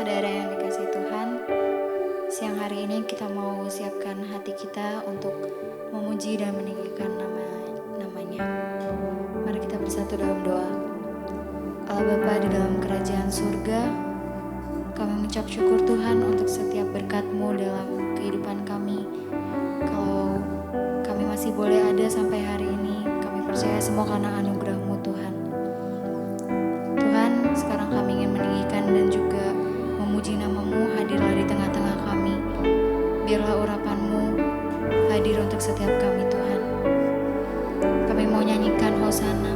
saudara yang dikasihi Tuhan, siang hari ini kita mau siapkan hati kita untuk memuji dan meninggikan namanya. Mari kita bersatu dalam doa. Allah Bapa di dalam kerajaan surga, kami mengucap syukur Tuhan untuk setiap berkat-Mu dalam kehidupan kami. Kalau kami masih boleh ada sampai hari ini, kami percaya semua karena anugerah-Mu Tuhan. Tuhan, sekarang kami ingin meninggikan dan juga memuji nama-Mu, hadirlah di tengah-tengah kami. Biarlah urapan-Mu hadir untuk setiap kami Tuhan. Kami mau nyanyikan Hosana.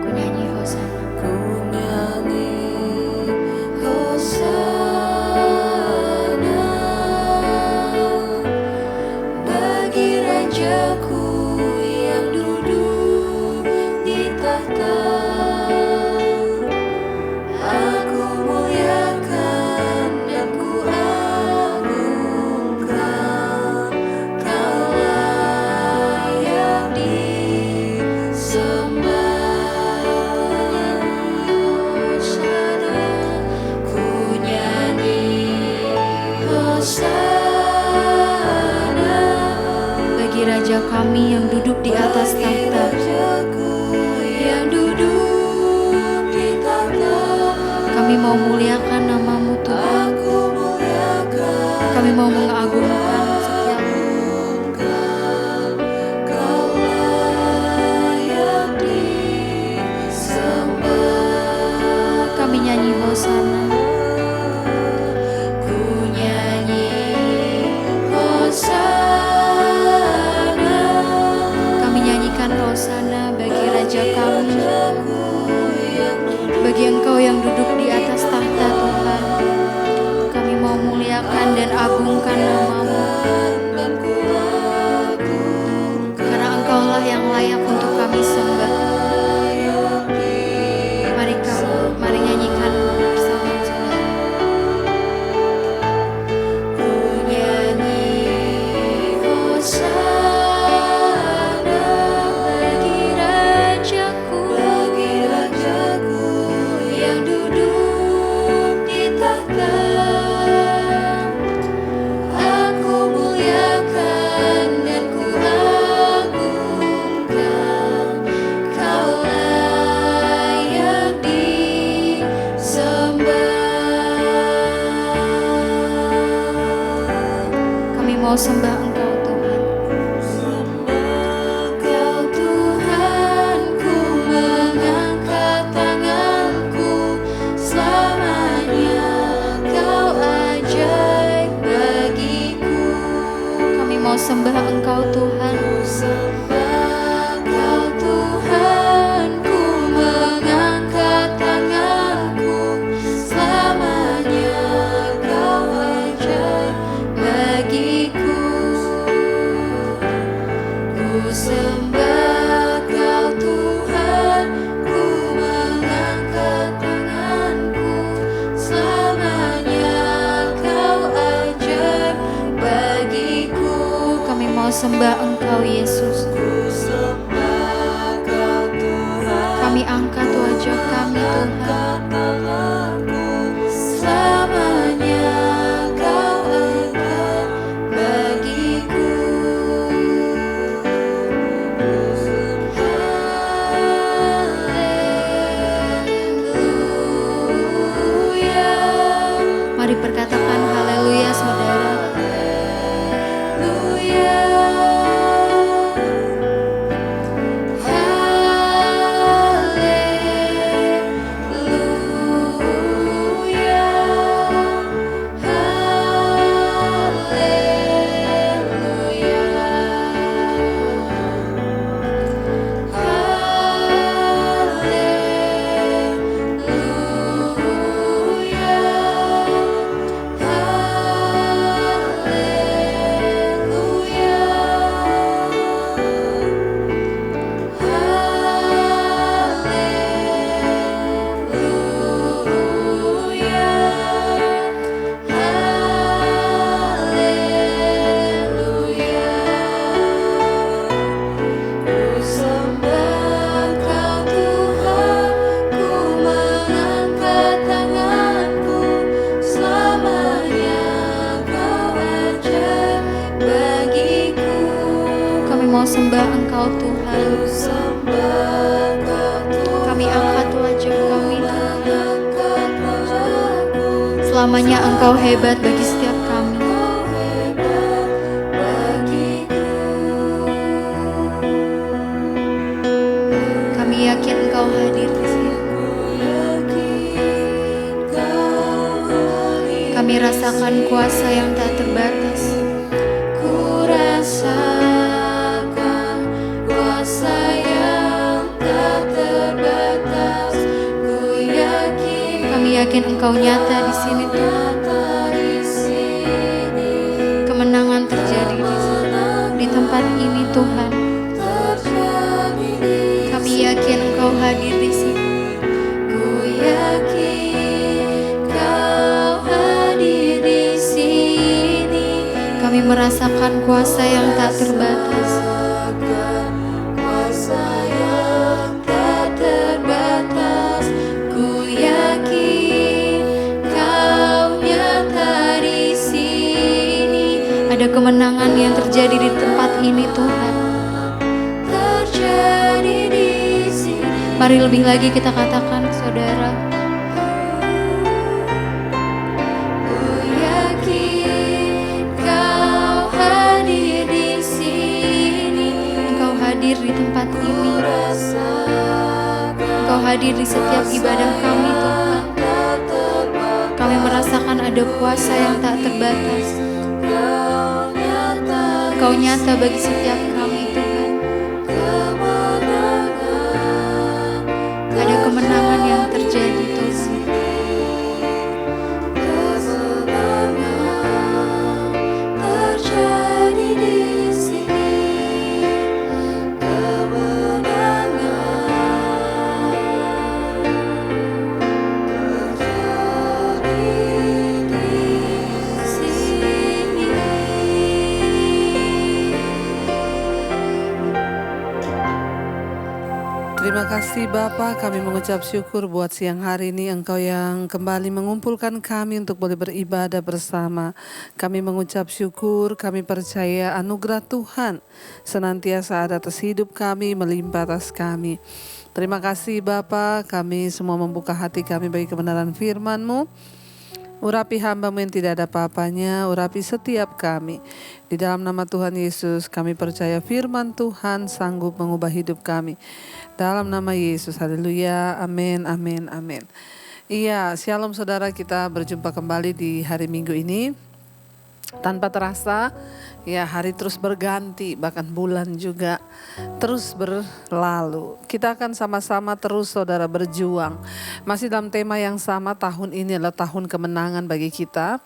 Ku nyanyi Hosana. Ku nyanyi Hosana bagi Rajaku yang duduk di tahta. Aku muliakan dan ku agungkan, Kau layak disembah. Hosana, ku nyanyi Hosana Bagi Raja kami yang duduk di atas bagi tahta. Rajaku yang duduk di tahta. Kami mau muliakan nama-Mu Tuhan. Aku muliakan, Kami mau mengagungkan setiap Kau layak disembah. kami nyanyi Hosana. Ku nyanyi Hosana Kami nyanyikan Hosana bagi Raja kami, bagi Engkau yang duduk di atas tahta Tuhan. Kami mau muliakan dan agungkan nama-Mu, karena Engkaulah yang layak untuk kami sembah. Mari nyanyikan bersama saudara. Ku nyanyi Hosana Bagi Rajaku yang duduk di tahta. Aku muliakan dan ku agungkan, Kau layak disembah. kami mau sembah Engkau Tuhan. Kau Tuhan, ku mengangkat tanganku selamanya. Kau ajaib bagiku. Kami mau sembah Engkau Tuhan. Sembah Kau Tuhan, ku mengangkat tanganku selamanya. Kau ajaib bagiku. Ku sembah Kau Tuhan, ku mengangkat tanganku selamanya. Kau ajaib bagiku. Kami mau sembah Engkau Yesus. Ku sembah Kau Tuhan, Kami angkat wajah kami Tuhan. angkat tanganku selamanya. Kau ajaib bagiku. Haleluya, Mari perkatakan haleluya saudara. haleluya, haleluya. mau sembah Engkau Tuhan. Kami angkat wajah Kami Tuhan. Selamanya Engkau hebat bagi setiap kami. Kami yakin Engkau hadir di sini. Kami rasakan kuasa yang tak terbatas. Ku rasakan kuasa yang tak terbatas. Ku yakin Kami yakin Engkau nyata di sini Tuhan. Kemenangan terjadi di tempat ini Tuhan. Kami yakin Engkau hadir di sini. Ku yakin Kau hadir di sini. Kami merasakan kuasa yang tak terbatas. Kuasa yang tak terbatas. Ku yakin Kau nyata di sini. Ada kemenangan yang terjadi di tempat ini Tuhan. Terjadi di sini. Mari lebih lagi kita katakan saudara. Ku yakin Kau hadir di sini. Engkau hadir di tempat ini. Engkau hadir di setiap ibadah kami Tuhan. Kami merasakan ada kuasa yang tak terbatas. Engkau nyata bagi setiap kami Tuhan. Ada kemenangan yang terjadi Tuhan. Terjadi di sini. Terima kasih Bapa, kami mengucap syukur buat siang hari ini Engkau yang kembali mengumpulkan kami untuk boleh beribadah bersama. Kami mengucap syukur, kami percaya anugerah Tuhan senantiasa ada atas hidup kami, melimpah atas kami. Terima kasih Bapa, kami semua membuka hati kami bagi kebenaran firman-Mu. Urapi hamba-Mu yang tidak ada apa-apanya, urapi setiap kami. Di dalam nama Tuhan Yesus kami percaya firman Tuhan sanggup mengubah hidup kami. Dalam nama Yesus, haleluya, amin, amin, amin. Iya, shalom saudara, kita berjumpa kembali di hari Minggu ini. Tanpa terasa, ya hari terus berganti, bahkan bulan juga terus berlalu. Kita akan sama-sama terus saudara berjuang. Masih dalam tema yang sama, tahun ini adalah tahun kemenangan bagi kita.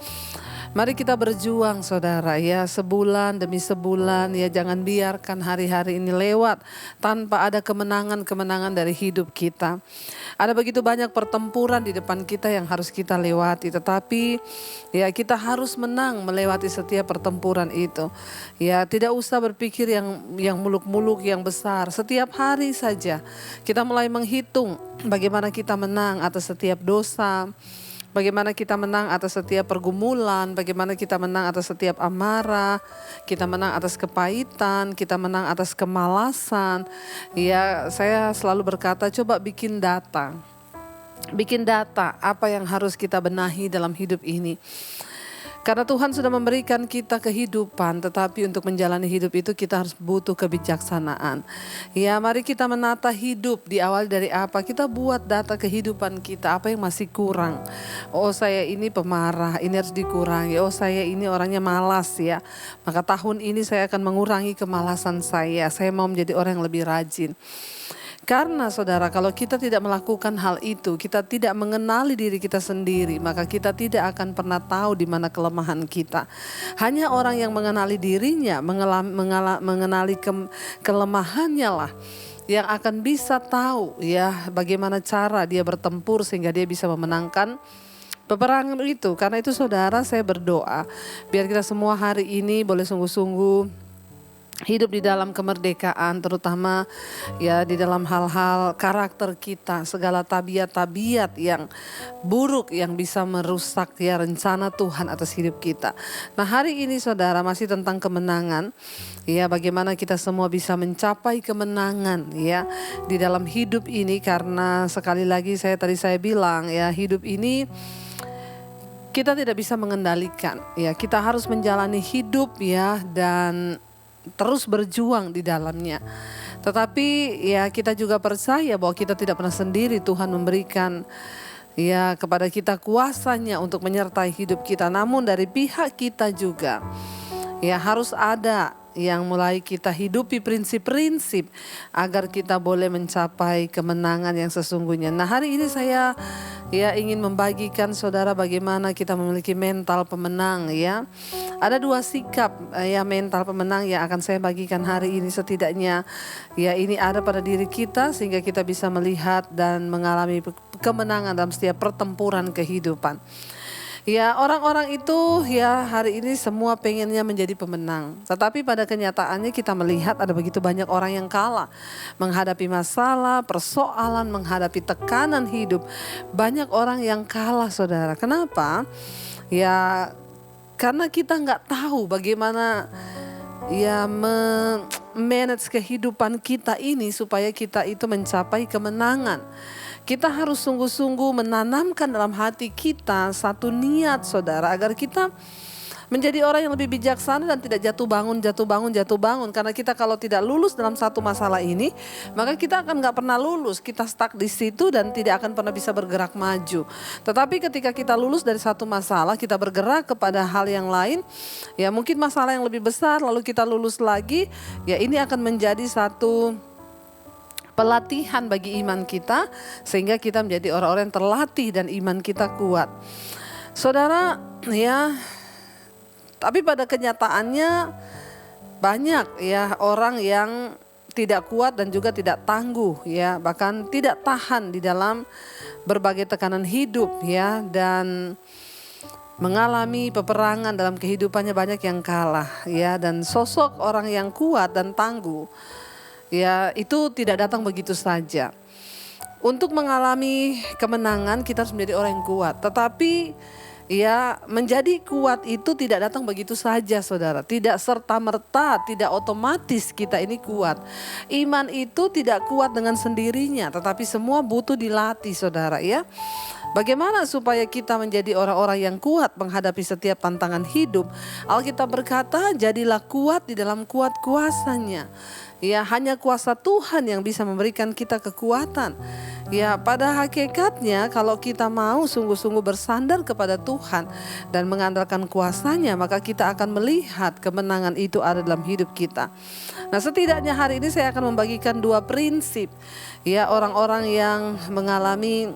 Mari kita berjuang saudara ya, sebulan demi sebulan ya, jangan biarkan hari-hari ini lewat tanpa ada kemenangan-kemenangan dari hidup kita. Ada begitu banyak pertempuran di depan kita yang harus kita lewati, tetapi ya kita harus menang melewati setiap pertempuran itu. Ya tidak usah berpikir yang muluk-muluk, yang besar. Setiap hari saja kita mulai menghitung bagaimana kita menang atas setiap dosa. Bagaimana kita menang atas setiap pergumulan, bagaimana kita menang atas setiap amarah, kita menang atas kepahitan, kita menang atas kemalasan. Ya, saya selalu berkata, coba bikin data. Bikin data apa yang harus kita benahi dalam hidup ini. Karena Tuhan sudah memberikan kita kehidupan, tetapi untuk menjalani hidup itu kita harus butuh kebijaksanaan. Ya, mari kita menata hidup di awal dari apa? Kita buat data kehidupan kita, apa yang masih kurang. Oh, saya ini pemarah, ini harus dikurangi. Oh, saya ini orangnya malas ya. Maka tahun ini saya akan mengurangi kemalasan saya. Saya mau menjadi orang yang lebih rajin. Karena saudara, kalau kita tidak melakukan hal itu, kita tidak mengenali diri kita sendiri, maka kita tidak akan pernah tahu di mana kelemahan kita. Hanya orang yang mengenali dirinya, mengenali kelemahannya lah, yang akan bisa tahu ya bagaimana cara dia bertempur sehingga dia bisa memenangkan peperangan itu. Karena itu saudara, saya berdoa biar kita semua hari ini boleh sungguh-sungguh hidup di dalam kemerdekaan, terutama ya di dalam hal-hal karakter kita, segala tabiat-tabiat yang buruk yang bisa merusak ya rencana Tuhan atas hidup kita. Nah, hari ini saudara masih tentang kemenangan, ya bagaimana kita semua bisa mencapai kemenangan ya di dalam hidup ini, karena sekali lagi saya bilang ya, hidup ini kita tidak bisa mengendalikan ya, kita harus menjalani hidup ya dan terus berjuang di dalamnya. Tetapi ya kita juga percaya bahwa kita tidak pernah sendiri. Tuhan memberikan ya kepada kita kuasanya untuk menyertai hidup kita. Namun dari pihak kita juga ya harus ada yang mulai kita hidupi prinsip-prinsip agar kita boleh mencapai kemenangan yang sesungguhnya. Nah, hari ini saya ya ingin membagikan saudara bagaimana kita memiliki mental pemenang ya. Ada 2 sikap ya mental pemenang yang akan saya bagikan hari ini, setidaknya ya ini ada pada diri kita sehingga kita bisa melihat dan mengalami kemenangan dalam setiap pertempuran kehidupan. Ya, orang-orang itu ya hari ini semua pengennya menjadi pemenang. Tetapi pada kenyataannya kita melihat ada begitu banyak orang yang kalah menghadapi masalah, persoalan, menghadapi tekanan hidup. Banyak orang yang kalah saudara. Kenapa? Ya karena kita nggak tahu bagaimana ya manage kehidupan kita ini supaya kita itu mencapai kemenangan. Kita harus sungguh-sungguh menanamkan dalam hati kita satu niat saudara, agar kita menjadi orang yang lebih bijaksana dan tidak jatuh bangun. Karena kita kalau tidak lulus dalam satu masalah ini, maka kita akan gak pernah lulus. Kita stuck di situ dan tidak akan pernah bisa bergerak maju. Tetapi ketika kita lulus dari satu masalah, kita bergerak kepada hal yang lain, ya mungkin masalah yang lebih besar, lalu kita lulus lagi, ya ini akan menjadi satu pelatihan bagi iman kita, sehingga kita menjadi orang-orang yang terlatih dan iman kita kuat. Saudara, ya, tapi pada kenyataannya banyak ya orang yang tidak kuat dan juga tidak tangguh ya, bahkan tidak tahan di dalam berbagai tekanan hidup ya, dan mengalami peperangan dalam kehidupannya. Banyak yang kalah ya, dan sosok orang yang kuat dan tangguh ya itu tidak datang begitu saja. Untuk mengalami kemenangan kita harus menjadi orang yang kuat. Tetapi ya menjadi kuat itu tidak datang begitu saja saudara. Tidak serta-merta, tidak otomatis kita ini kuat. Iman itu tidak kuat dengan sendirinya, tetapi semua butuh dilatih saudara ya. Bagaimana supaya kita menjadi orang-orang yang kuat menghadapi setiap tantangan hidup? Alkitab berkata, jadilah kuat di dalam kuat kuasanya. Ya, hanya kuasa Tuhan yang bisa memberikan kita kekuatan. Ya, pada hakikatnya kalau kita mau sungguh-sungguh bersandar kepada Tuhan dan mengandalkan kuasanya, maka kita akan melihat kemenangan itu ada dalam hidup kita. Nah, setidaknya hari ini saya akan membagikan 2 prinsip ya orang-orang yang mengalami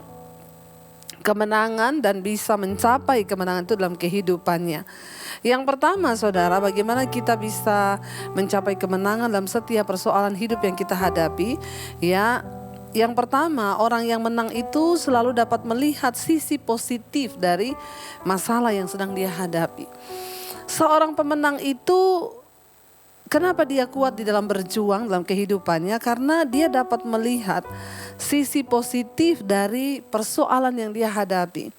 kemenangan dan bisa mencapai kemenangan itu dalam kehidupannya. Yang pertama saudara, bagaimana kita bisa mencapai kemenangan dalam setiap persoalan hidup yang kita hadapi ya. Yang pertama, orang yang menang itu selalu dapat melihat sisi positif dari masalah yang sedang dia hadapi. Seorang pemenang itu kenapa dia kuat di dalam berjuang dalam kehidupannya? Karena dia dapat melihat sisi positif dari persoalan yang dia hadapi.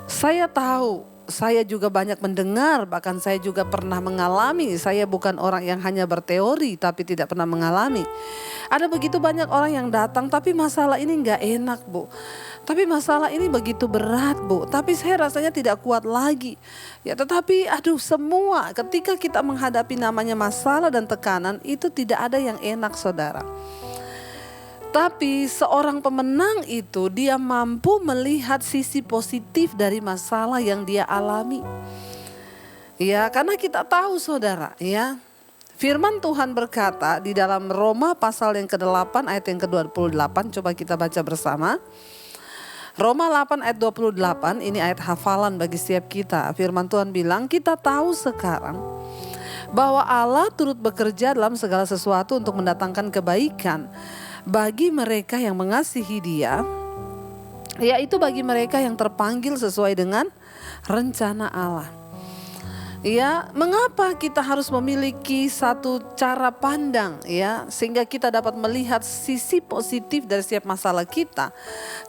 Saya tahu, saya juga banyak mendengar, bahkan saya juga pernah mengalami. Saya bukan orang yang hanya berteori tapi tidak pernah mengalami. Ada begitu banyak orang yang datang, tapi masalah ini gak enak Bu. Tapi masalah ini begitu berat Bu, tapi saya rasanya tidak kuat lagi. Ya tetapi semua ketika kita menghadapi namanya masalah dan tekanan itu tidak ada yang enak saudara. Tapi seorang pemenang itu dia mampu melihat sisi positif dari masalah yang dia alami. Ya, karena kita tahu saudara ya, firman Tuhan berkata di dalam Roma pasal yang ke-8 ayat yang ke-28, coba kita baca bersama. Roma 8 ayat 28, ini ayat hafalan bagi setiap kita. Firman Tuhan bilang, kita tahu sekarang bahwa Allah turut bekerja dalam segala sesuatu untuk mendatangkan kebaikan bagi mereka yang mengasihi Dia, yaitu bagi mereka yang terpanggil sesuai dengan rencana Allah. Ya, mengapa kita harus memiliki satu cara pandang ya, sehingga kita dapat melihat sisi positif dari setiap masalah kita.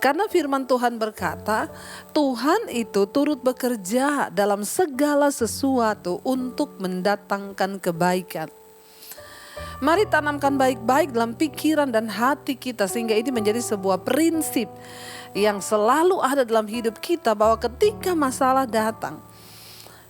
Karena firman Tuhan berkata, Tuhan itu turut bekerja dalam segala sesuatu untuk mendatangkan kebaikan. Mari tanamkan baik-baik dalam pikiran dan hati kita, sehingga ini menjadi sebuah prinsip yang selalu ada dalam hidup kita, bahwa ketika masalah datang,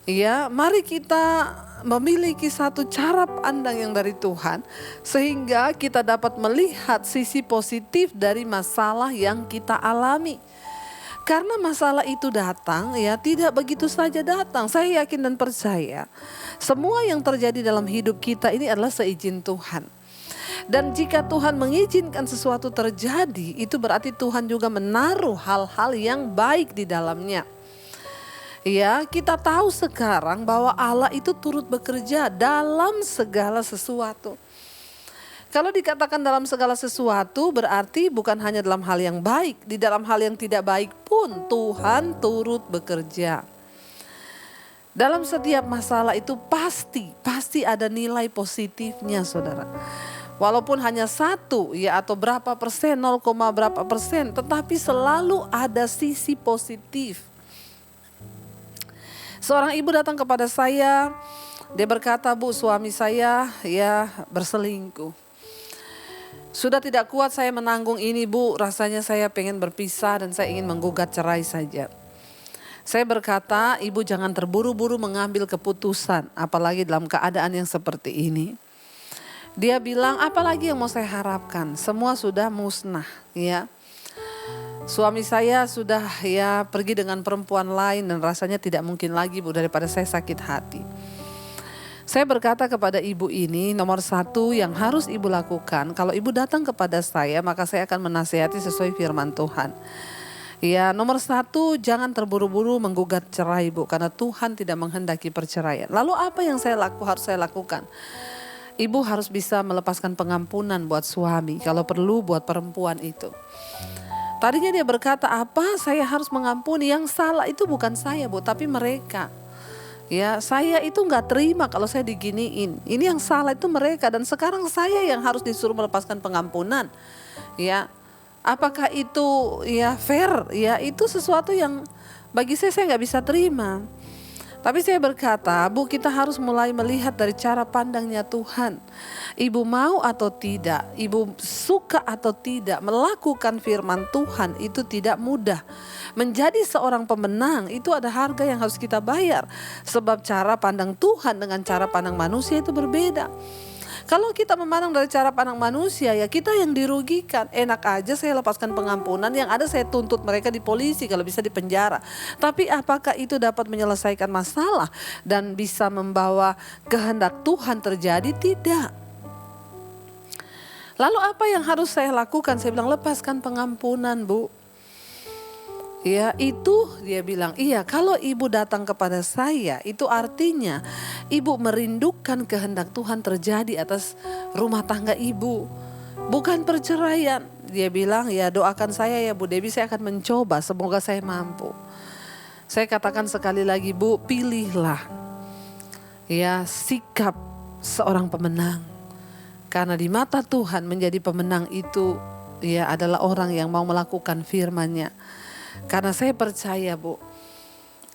ya, mari kita memiliki satu cara pandang yang dari Tuhan, sehingga kita dapat melihat sisi positif dari masalah yang kita alami. Karena masalah itu datang, ya, tidak begitu saja datang. Saya yakin dan percaya semua yang terjadi dalam hidup kita ini adalah seizin Tuhan. Dan jika Tuhan mengizinkan sesuatu terjadi, itu berarti Tuhan juga menaruh hal-hal yang baik di dalamnya. Ya, kita tahu sekarang bahwa Allah itu turut bekerja dalam segala sesuatu. Kalau dikatakan dalam segala sesuatu, berarti bukan hanya dalam hal yang baik, di dalam hal yang tidak baik pun Tuhan turut bekerja. Dalam setiap masalah itu pasti ada nilai positifnya, saudara. Walaupun hanya satu, ya, atau berapa persen, 0, berapa persen, tetapi selalu ada sisi positif. Seorang ibu datang kepada saya, dia berkata, "Bu, suami saya ya berselingkuh. Sudah tidak kuat saya menanggung ini, Bu, rasanya saya pengen berpisah dan saya ingin menggugat cerai saja." Saya berkata, "Ibu jangan terburu-buru mengambil keputusan, apalagi dalam keadaan yang seperti ini." Dia bilang, "Apalagi yang mau saya harapkan, semua sudah musnah, ya. Suami saya sudah ya pergi dengan perempuan lain dan rasanya tidak mungkin lagi, Bu, daripada saya sakit hati." Saya berkata kepada ibu ini, nomor satu yang harus ibu lakukan, kalau ibu datang kepada saya, maka saya akan menasihati sesuai firman Tuhan. Ya, nomor satu, jangan terburu-buru menggugat cerai, Bu, karena Tuhan tidak menghendaki perceraian. Lalu apa yang harus saya lakukan? Ibu harus bisa melepaskan pengampunan buat suami, kalau perlu buat perempuan itu. Tadinya dia berkata, "Apa saya harus mengampuni? Yang salah itu bukan saya, Bu, tapi mereka. Ya, saya itu nggak terima kalau saya diginiin. Ini yang salah itu mereka, dan sekarang saya yang harus disuruh melepaskan pengampunan. Ya, apakah itu ya fair? Ya, itu sesuatu yang bagi saya nggak bisa terima." Tapi saya berkata, "Bu, kita harus mulai melihat dari cara pandangnya Tuhan. Ibu mau atau tidak, ibu suka atau tidak, melakukan firman Tuhan itu tidak mudah. Menjadi seorang pemenang itu ada harga yang harus kita bayar. Sebab cara pandang Tuhan dengan cara pandang manusia itu berbeda. Kalau kita memandang dari cara pandang manusia, ya kita yang dirugikan. Enak aja saya lepaskan pengampunan, yang ada saya tuntut mereka di polisi, kalau bisa di penjara. Tapi apakah itu dapat menyelesaikan masalah dan bisa membawa kehendak Tuhan terjadi? Tidak. Lalu apa yang harus saya lakukan? Saya bilang, lepaskan pengampunan, Bu. Ya, itu dia bilang, "Iya, kalau ibu datang kepada saya, itu artinya ibu merindukan kehendak Tuhan terjadi atas rumah tangga ibu, bukan perceraian." Dia bilang, "Ya, doakan saya ya, Bu Debbie, saya akan mencoba, semoga saya mampu." Saya katakan sekali lagi, Bu, pilihlah ya sikap seorang pemenang. Karena di mata Tuhan menjadi pemenang itu ya adalah orang yang mau melakukan firman-Nya. Karena saya percaya, Bu,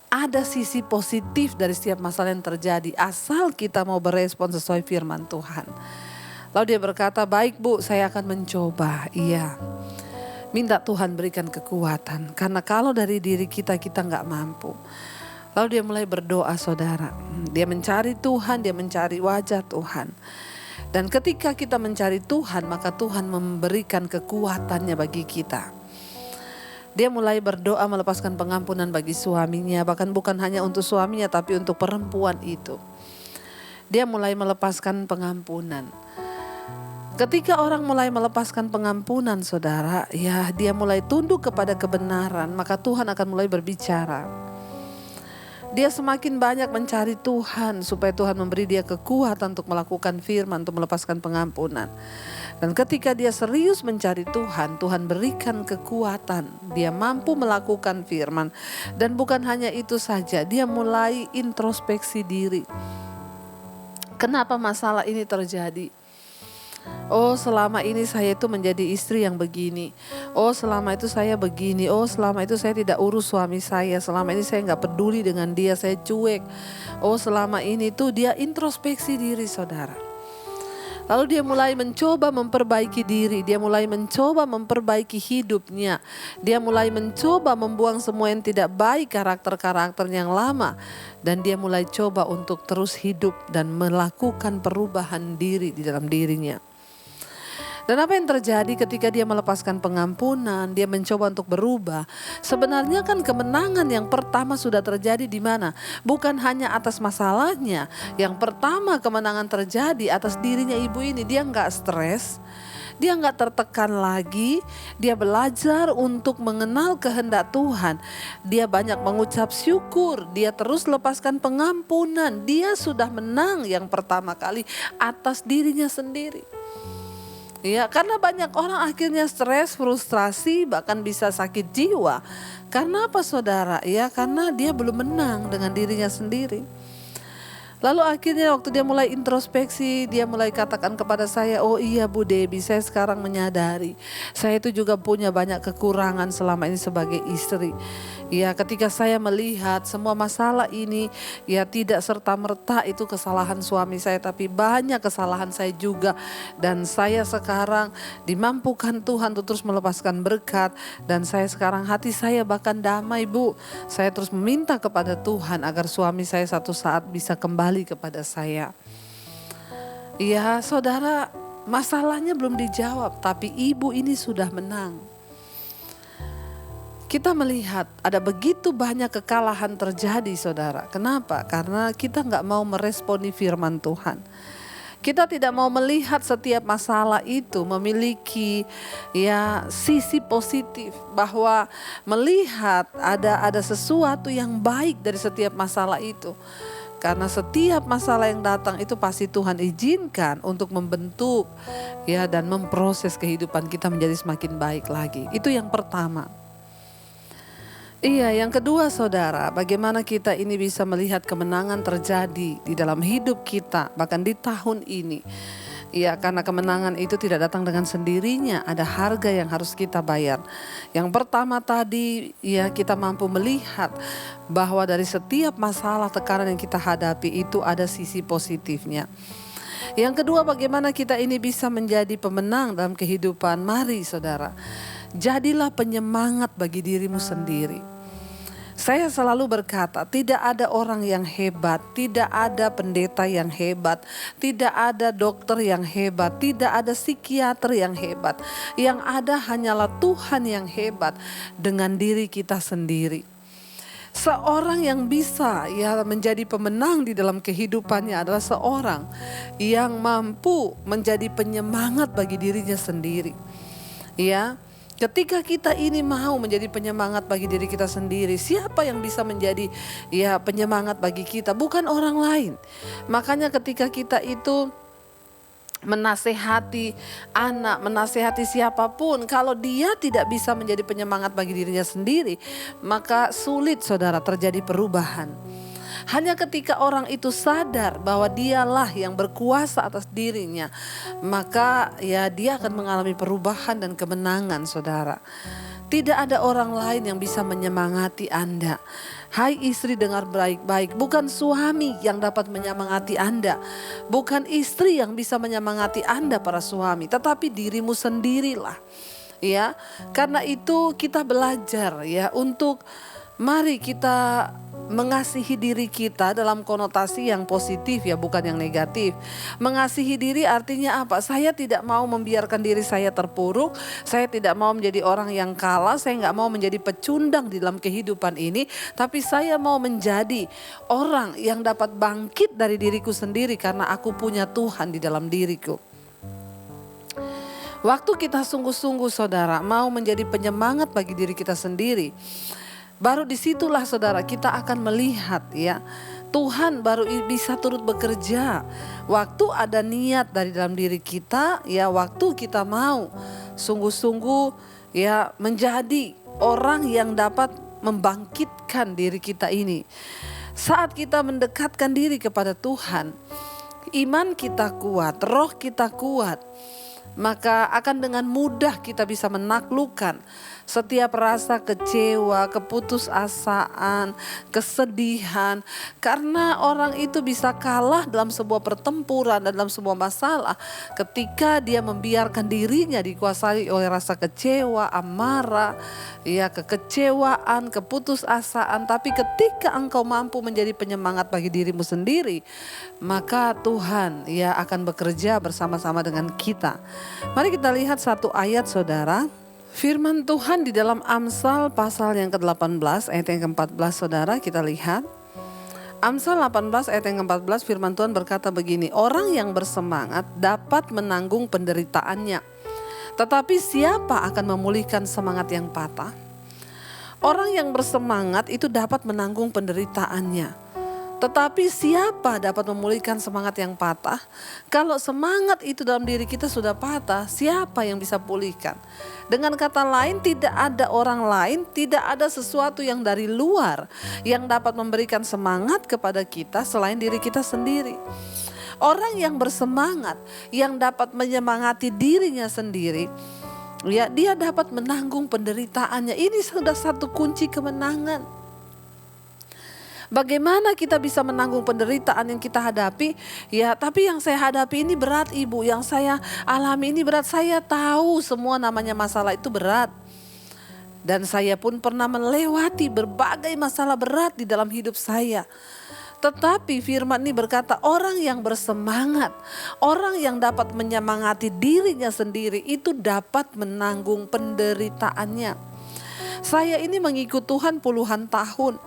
ada sisi positif dari setiap masalah yang terjadi, asal kita mau berespon sesuai firman Tuhan. Lalu dia berkata, "Baik, Bu, saya akan mencoba." Iya, minta Tuhan berikan kekuatan, karena kalau dari diri kita gak mampu. Lalu dia mulai berdoa, saudara. Dia mencari Tuhan, dia mencari wajah Tuhan. Dan ketika kita mencari Tuhan, maka Tuhan memberikan kekuatannya bagi kita. Dia mulai berdoa melepaskan pengampunan bagi suaminya, bahkan bukan hanya untuk suaminya tapi untuk perempuan itu. Dia mulai melepaskan pengampunan. Ketika orang mulai melepaskan pengampunan, saudara, ya dia mulai tunduk kepada kebenaran, maka Tuhan akan mulai berbicara. Dia semakin banyak mencari Tuhan supaya Tuhan memberi dia kekuatan untuk melakukan firman, untuk melepaskan pengampunan. Dan ketika dia serius mencari Tuhan, Tuhan berikan kekuatan. Dia mampu melakukan firman. Dan bukan hanya itu saja, dia mulai introspeksi diri. Kenapa masalah ini terjadi? Oh, selama ini saya itu menjadi istri yang begini. Oh, selama itu saya begini. Oh, selama itu saya tidak urus suami saya. Selama ini saya gak peduli dengan dia, saya cuek. Oh, selama ini tuh dia introspeksi diri, saudara. Lalu dia mulai mencoba memperbaiki diri. Dia mulai mencoba memperbaiki hidupnya. Dia mulai mencoba membuang semua yang tidak baik, karakter-karakter yang lama. Dan dia mulai coba untuk terus hidup dan melakukan perubahan diri di dalam dirinya. Dan apa yang terjadi ketika dia melepaskan pengampunan, dia mencoba untuk berubah. Sebenarnya kan kemenangan yang pertama sudah terjadi di mana? Bukan hanya atas masalahnya. Yang pertama kemenangan terjadi atas dirinya ibu ini. Dia gak stres, dia gak tertekan lagi. Dia belajar untuk mengenal kehendak Tuhan. Dia banyak mengucap syukur. Dia terus lepaskan pengampunan. Dia sudah menang yang pertama kali atas dirinya sendiri. Ya, karena banyak orang akhirnya stres, frustrasi, bahkan bisa sakit jiwa. Karena apa, saudara? Ya, karena dia belum menang dengan dirinya sendiri. Lalu akhirnya waktu dia mulai introspeksi, dia mulai katakan kepada saya, oh iya Bu Debbie, saya sekarang menyadari. Saya itu juga punya banyak kekurangan selama ini sebagai istri. Ya, ketika saya melihat semua masalah ini, ya tidak serta-merta itu kesalahan suami saya, tapi banyak kesalahan saya juga. Dan saya sekarang dimampukan Tuhan untuk terus melepaskan berkat. Dan saya sekarang hati saya bahkan damai, Bu. Saya terus meminta kepada Tuhan agar suami saya satu saat bisa kembali kepada saya. Ya, saudara, masalahnya belum dijawab, tapi ibu ini sudah menang. Kita melihat ada begitu banyak kekalahan terjadi, saudara. Kenapa? Karena kita gak mau meresponi firman Tuhan. Kita tidak mau melihat setiap masalah itu memiliki ya sisi positif. Bahwa melihat ada sesuatu yang baik dari setiap masalah itu. Karena setiap masalah yang datang itu pasti Tuhan izinkan untuk membentuk ya dan memproses kehidupan kita menjadi semakin baik lagi. Itu yang pertama. Iya, yang kedua, saudara, bagaimana kita ini bisa melihat kemenangan terjadi di dalam hidup kita, bahkan di tahun ini. Iya, karena kemenangan itu tidak datang dengan sendirinya, ada harga yang harus kita bayar. Yang pertama tadi, ya kita mampu melihat bahwa dari setiap masalah tekanan yang kita hadapi itu ada sisi positifnya. Yang kedua, bagaimana kita ini bisa menjadi pemenang dalam kehidupan. Mari saudara, jadilah penyemangat bagi dirimu sendiri. Saya selalu berkata, tidak ada orang yang hebat, tidak ada pendeta yang hebat, tidak ada dokter yang hebat, tidak ada psikiater yang hebat. Yang ada hanyalah Tuhan yang hebat dengan diri kita sendiri. Seorang yang bisa ya menjadi pemenang di dalam kehidupannya adalah seorang yang mampu menjadi penyemangat bagi dirinya sendiri. Ya. Ketika kita ini mau menjadi penyemangat bagi diri kita sendiri, siapa yang bisa menjadi ya penyemangat bagi kita? Bukan orang lain. Makanya ketika kita itu menasehati anak, menasehati siapapun, kalau dia tidak bisa menjadi penyemangat bagi dirinya sendiri, maka sulit saudara terjadi perubahan. Hanya ketika orang itu sadar bahwa dialah yang berkuasa atas dirinya, maka ya dia akan mengalami perubahan dan kemenangan, saudara. Tidak ada orang lain yang bisa menyemangati Anda. Hai istri, dengar baik-baik, bukan suami yang dapat menyemangati Anda, bukan istri yang bisa menyemangati Anda para suami, tetapi dirimu sendirilah. Ya, karena itu kita belajar ya untuk mari kita mengasihi diri kita dalam konotasi yang positif ya, bukan yang negatif. Mengasihi diri artinya apa? Saya tidak mau membiarkan diri saya terpuruk. Saya tidak mau menjadi orang yang kalah. Saya gak mau menjadi pecundang di dalam kehidupan ini. Tapi saya mau menjadi orang yang dapat bangkit dari diriku sendiri karena aku punya Tuhan di dalam diriku. Waktu kita sungguh-sungguh saudara mau menjadi penyemangat bagi diri kita sendiri, Baru disitulah saudara kita akan melihat ya, Tuhan baru bisa turut bekerja. Waktu ada niat dari dalam diri kita ya, waktu kita mau sungguh-sungguh ya menjadi orang yang dapat membangkitkan diri kita ini. Saat kita mendekatkan diri kepada Tuhan, iman kita kuat, roh kita kuat, maka akan dengan mudah kita bisa menaklukkan setiap rasa kecewa, keputusasaan, kesedihan. Karena orang itu bisa kalah dalam sebuah pertempuran dan dalam sebuah masalah ketika dia membiarkan dirinya dikuasai oleh rasa kecewa, amarah, ya kekecewaan, keputusasaan. Tapi ketika engkau mampu menjadi penyemangat bagi dirimu sendiri, maka Tuhan ya akan bekerja bersama-sama dengan kita. Mari kita lihat satu ayat saudara. Firman Tuhan di dalam Amsal pasal yang ke-18 ayat yang ke-14 saudara, kita lihat. Amsal 18 ayat yang ke-14 firman Tuhan berkata begini, orang yang bersemangat dapat menanggung penderitaannya, tetapi siapa akan memulihkan semangat yang patah? Orang yang bersemangat itu dapat menanggung penderitaannya, tetapi siapa dapat memulihkan semangat yang patah? Kalau semangat itu dalam diri kita sudah patah, siapa yang bisa pulihkan? Dengan kata lain, tidak ada orang lain, tidak ada sesuatu yang dari luar yang dapat memberikan semangat kepada kita selain diri kita sendiri. Orang yang bersemangat, yang dapat menyemangati dirinya sendiri, ya dia dapat menanggung penderitaannya. Ini sudah satu kunci kemenangan. Bagaimana kita bisa menanggung penderitaan yang kita hadapi? Ya, tapi yang saya hadapi ini berat Ibu, yang saya alami ini berat. Saya tahu semua namanya masalah itu berat. Dan saya pun pernah melewati berbagai masalah berat di dalam hidup saya. Tetapi firman ini berkata orang yang bersemangat, orang yang dapat menyemangati dirinya sendiri itu dapat menanggung penderitaannya. Saya ini mengikut Tuhan puluhan tahun,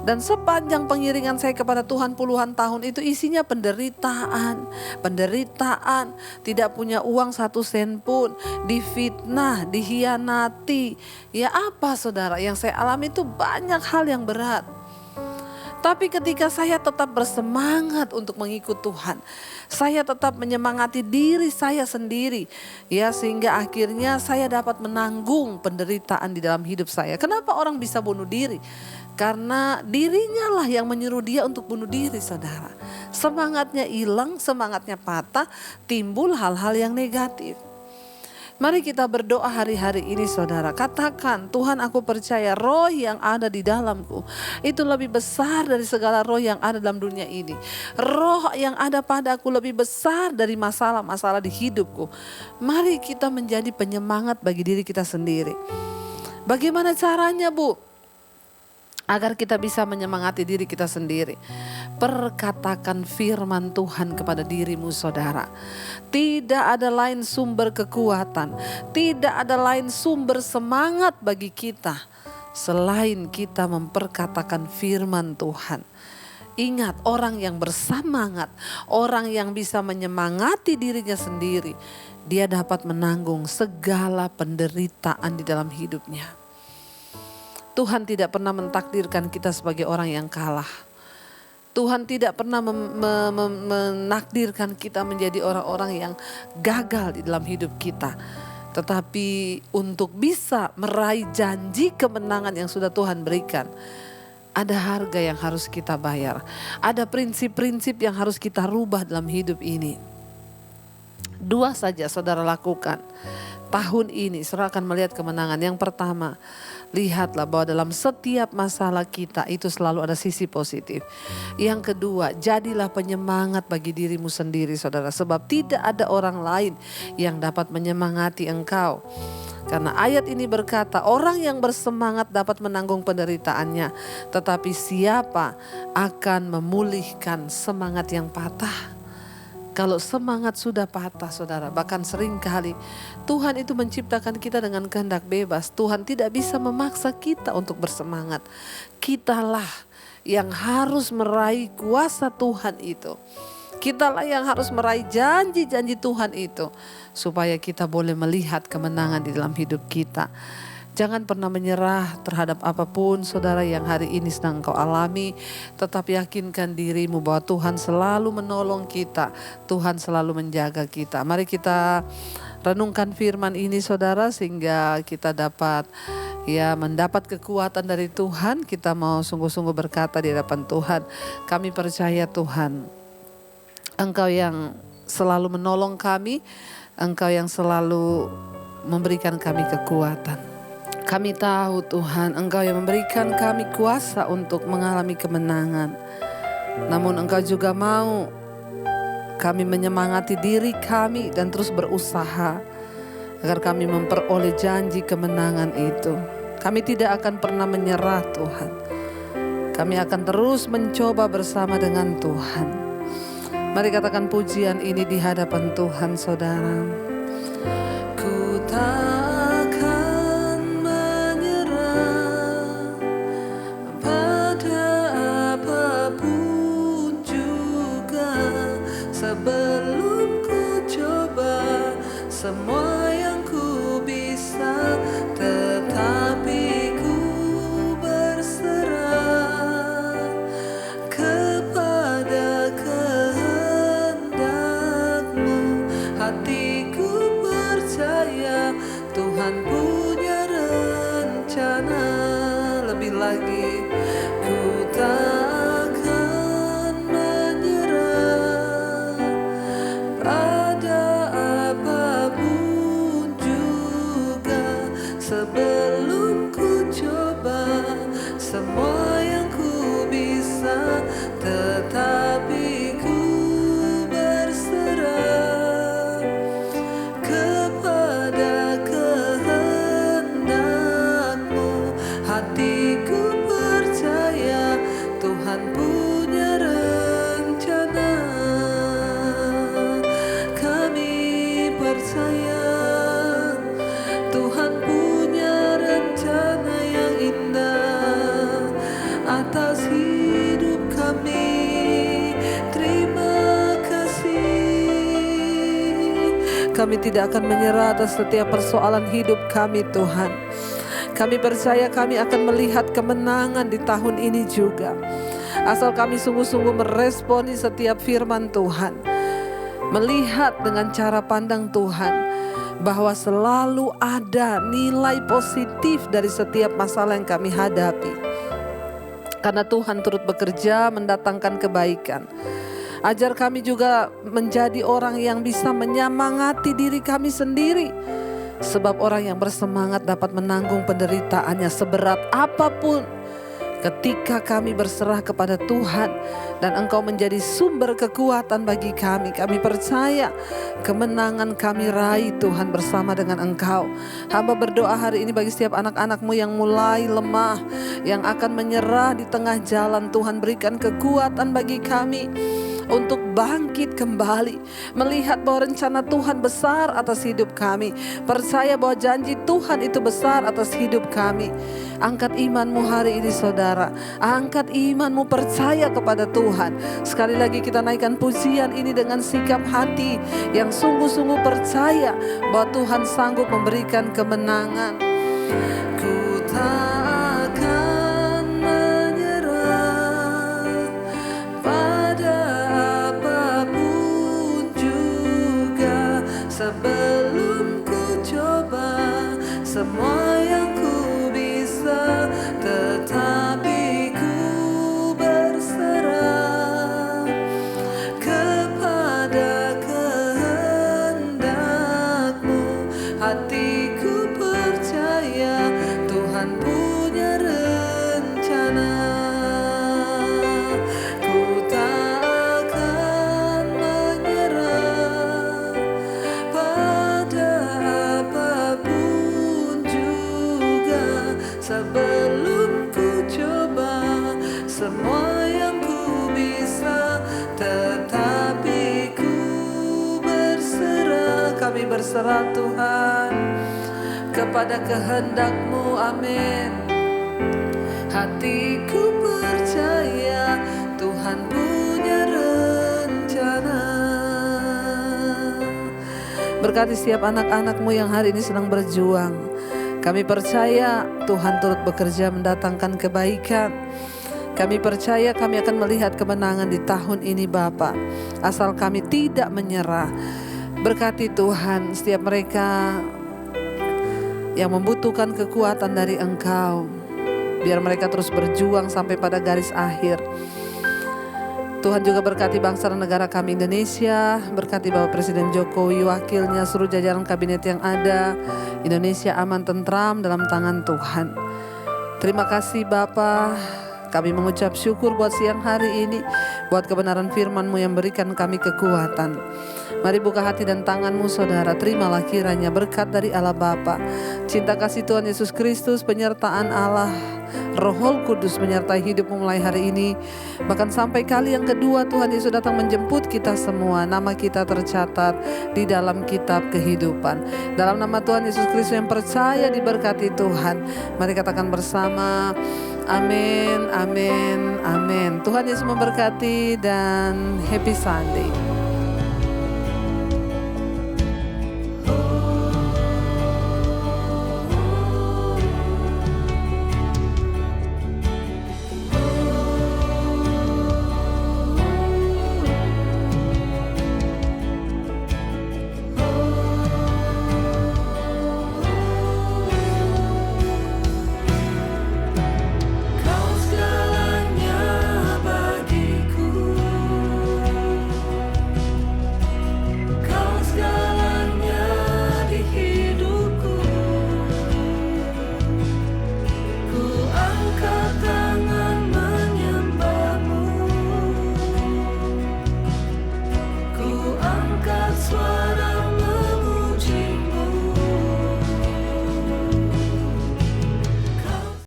dan sepanjang pengiringan saya kepada Tuhan puluhan tahun itu isinya penderitaan, tidak punya uang 1 sen pun, difitnah, dihianati. Ya apa saudara, yang saya alami itu banyak hal yang berat. Tapi ketika saya tetap bersemangat untuk mengikut Tuhan, saya tetap menyemangati diri saya sendiri, ya sehingga akhirnya saya dapat menanggung penderitaan di dalam hidup saya. Kenapa orang bisa bunuh diri? Karena dirinya lah yang menyuruh dia untuk bunuh diri, saudara. Semangatnya hilang, semangatnya patah, timbul hal-hal yang negatif. Mari kita berdoa hari-hari ini saudara. Katakan, Tuhan aku percaya roh yang ada di dalamku itu lebih besar dari segala roh yang ada dalam dunia ini. Roh yang ada padaku lebih besar dari masalah-masalah di hidupku. Mari kita menjadi penyemangat bagi diri kita sendiri. Bagaimana caranya Bu? Agar kita bisa menyemangati diri kita sendiri. Perkatakan firman Tuhan kepada dirimu saudara. Tidak ada lain sumber kekuatan, tidak ada lain sumber semangat bagi kita selain kita memperkatakan firman Tuhan. Ingat, orang yang bersemangat, orang yang bisa menyemangati dirinya sendiri, dia dapat menanggung segala penderitaan di dalam hidupnya. Tuhan tidak pernah mentakdirkan kita sebagai orang yang kalah. Tuhan tidak pernah menakdirkan kita menjadi orang-orang yang gagal di dalam hidup kita. Tetapi untuk bisa meraih janji kemenangan yang sudah Tuhan berikan, ada harga yang harus kita bayar. Ada prinsip-prinsip yang harus kita rubah dalam hidup ini. 2 saja saudara lakukan. Tahun ini saudara akan melihat kemenangan. Yang pertama, lihatlah bahwa dalam setiap masalah kita itu selalu ada sisi positif. Yang kedua, jadilah penyemangat bagi dirimu sendiri saudara. Sebab tidak ada orang lain yang dapat menyemangati engkau. Karena ayat ini berkata orang yang bersemangat dapat menanggung penderitaannya. Tetapi siapa akan memulihkan semangat yang patah? Kalau semangat sudah patah saudara, bahkan sering kali Tuhan itu menciptakan kita dengan kehendak bebas. Tuhan tidak bisa memaksa kita untuk bersemangat. Kitalah yang harus meraih kuasa Tuhan itu. Kitalah yang harus meraih janji-janji Tuhan itu. Supaya kita boleh melihat kemenangan di dalam hidup kita. Jangan pernah menyerah terhadap apapun saudara yang hari ini sedang kau alami. Tetap yakinkan dirimu bahwa Tuhan selalu menolong kita. Tuhan selalu menjaga kita. Mari kita renungkan firman ini saudara, sehingga kita dapat mendapat kekuatan dari Tuhan. Kita mau sungguh-sungguh berkata di hadapan Tuhan, kami percaya Tuhan, Engkau yang selalu menolong kami, Engkau yang selalu memberikan kami kekuatan. Kami tahu Tuhan, Engkau yang memberikan kami kuasa untuk mengalami kemenangan. Namun Engkau juga mau kami menyemangati diri kami dan terus berusaha agar kami memperoleh janji kemenangan itu. Kami tidak akan pernah menyerah Tuhan. Kami akan terus mencoba bersama dengan Tuhan. Mari katakan pujian ini di hadapan Tuhan saudara. Ku takkan menyerah pada apapun juga, sebelum ku coba semua yang ku bisa, tetapi ku berserah kepada kehendak-Mu. Hatiku percaya Tuhan punya rencana. Lebih lagi, ku takkan menyerah pada apapun juga, sebelum ku coba semua yang ku bisa, tetapi ku berserah kepada kehendak-Mu. Hatiku percaya Tuhan punya rencana. Kami percaya Tuhan punya rencana yang indah atas hidup kami. Terima kasih. Kami tidak akan menyerah atas setiap persoalan hidup kami Tuhan. Kami percaya kami akan melihat kemenangan di tahun ini juga. Asal kami sungguh-sungguh meresponi setiap firman Tuhan. Melihat dengan cara pandang Tuhan bahwa selalu ada nilai positif dari setiap masalah yang kami hadapi. Karena Tuhan turut bekerja mendatangkan kebaikan. Ajar kami juga menjadi orang yang bisa menyemangati diri kami sendiri. Sebab orang yang bersemangat dapat menanggung penderitaannya seberat apapun. Ketika kami berserah kepada Tuhan dan Engkau menjadi sumber kekuatan bagi kami, kami percaya kemenangan kami raih Tuhan bersama dengan Engkau. Hamba berdoa hari ini bagi setiap anak-anak-Mu yang mulai lemah, yang akan menyerah di tengah jalan. Tuhan berikan kekuatan bagi kami untuk bangkit kembali, melihat bahwa rencana Tuhan besar atas hidup kami, percaya bahwa janji Tuhan itu besar atas hidup kami. Angkat imanmu hari ini saudara, angkat imanmu, percaya kepada Tuhan. Sekali lagi kita naikkan pujian ini dengan sikap hati yang sungguh-sungguh percaya bahwa Tuhan sanggup memberikan kemenangan. Ku tak akan menyerah pada apapun juga, sebelum ku coba semua yang ku bisa, tetapi ku berserah kepada kehendak-Mu. Hatiku percaya Tuhan punya rencana. Ku tak akan menyerah pada apapun juga, sebelum ku coba semua yang ku bisa, tetapi ku berserah. Kami berserah Tuhan kepada kehendak-Mu, amin. Hatiku percaya Tuhan punya rencana. Berkati setiap anak-anak-Mu yang hari ini sedang berjuang. Kami percaya Tuhan turut bekerja mendatangkan kebaikan. Kami percaya kami akan melihat kemenangan di tahun ini Bapa. Asal kami tidak menyerah. Berkati Tuhan setiap mereka yang membutuhkan kekuatan dari Engkau. Biar mereka terus berjuang sampai pada garis akhir. Tuhan juga berkati bangsa dan negara kami Indonesia. Berkati Bapak Presiden Jokowi, wakilnya, seluruh jajaran kabinet yang ada. Indonesia aman tentram dalam tangan Tuhan. Terima kasih Bapa. Kami mengucap syukur buat siang hari ini. Buat kebenaran firman-Mu yang berikan kami kekuatan. Mari buka hati dan tanganmu saudara. Terimalah kiranya berkat dari Allah Bapa, cinta kasih Tuhan Yesus Kristus, penyertaan Allah Roh Kudus menyertai hidupmu mulai hari ini. Bahkan sampai kali yang kedua Tuhan Yesus datang menjemput kita semua. Nama kita tercatat di dalam kitab kehidupan. Dalam nama Tuhan Yesus Kristus yang percaya diberkati Tuhan. Mari katakan bersama, amin, amin, amin. Tuhan Yesus memberkati dan happy Sunday.